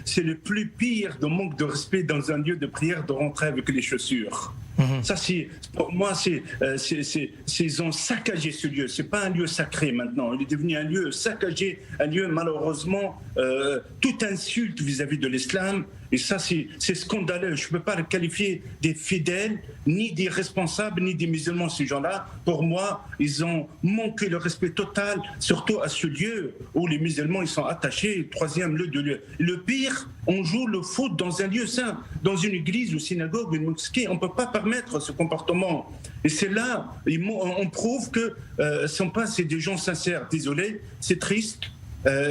c'est le plus pire de manque de respect dans un lieu de prière de rentrer avec les chaussures. Ça, pour moi, ils ont saccagé ce lieu. C'est pas un lieu sacré maintenant. Il est devenu un lieu saccagé, un lieu malheureusement toute insulte vis-à-vis de l'islam. Et ça, c'est scandaleux. Je ne peux pas le qualifier des fidèles, ni des responsables, ni des musulmans, ces gens-là. Pour moi, ils ont manqué le respect total, surtout à ce lieu où les musulmans ils sont attachés, troisième lieu de lieu. Le pire, on joue le foot dans un lieu saint, dans une église ou synagogue, une mosquée. On ne peut pas permettre ce comportement. Et c'est là, on prouve que c'est des gens sincères. Désolé, c'est triste.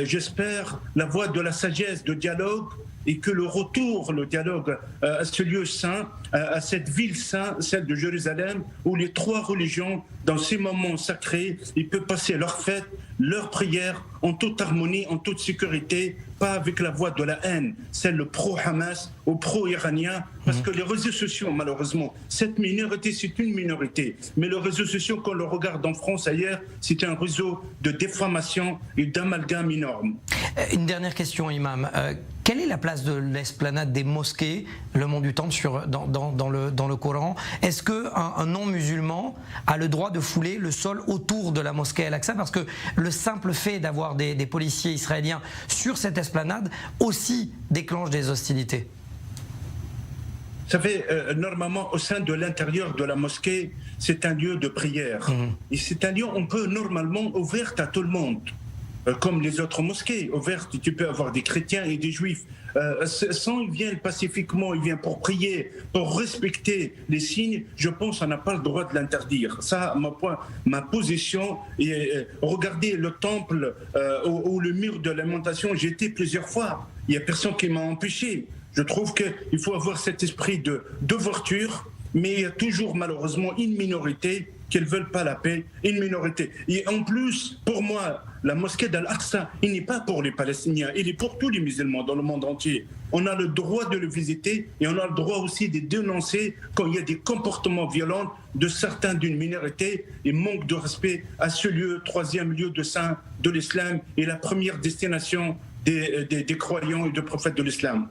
J'espère la voie de la sagesse, de dialogue, et que le dialogue à ce lieu saint, à cette ville sainte, celle de Jérusalem, où les trois religions, dans ces moments sacrés, ils peuvent passer leurs fêtes, leurs prières en toute harmonie, en toute sécurité, pas avec la voix de la haine, celle pro-Hamas ou pro-iranien, parce que les réseaux sociaux, malheureusement, cette minorité, c'est une minorité, mais les réseaux sociaux, quand on le regarde en France, ailleurs, c'est un réseau de déformation et d'amalgame énorme. Une dernière question, Imam. Quelle est la place de l'esplanade des mosquées, le mont du Temple, dans le Coran? Est-ce qu'un non-musulman a le droit de fouler le sol autour de la mosquée Al-Aqsa? Parce que le simple fait d'avoir des policiers israéliens sur cette esplanade aussi déclenche des hostilités. Vous savez, normalement, au sein de l'intérieur de la mosquée, c'est un lieu de prière. Et c'est un lieu, on peut normalement ouvert à tout le monde. Comme les autres mosquées ouvertes, tu peux avoir des chrétiens et des juifs. Sans ils viennent pacifiquement, ils viennent pour prier, pour respecter les signes, je pense qu'on n'a pas le droit de l'interdire. Ça, ma position, et regardez le temple ou le mur de lamentation, j'y étais plusieurs fois. Il n'y a personne qui m'a empêché. Je trouve qu'il faut avoir cet esprit d'ouverture, mais il y a toujours malheureusement une minorité qui ne veulent pas la paix, une minorité. Et en plus, pour moi, la mosquée d'Al-Aqsa, il n'est pas pour les Palestiniens, il est pour tous les musulmans dans le monde entier. On a le droit de le visiter et on a le droit aussi de dénoncer quand il y a des comportements violents de certains d'une minorité et manque de respect à ce lieu, troisième lieu de saint de l'islam et la première destination des croyants et des prophètes de l'islam.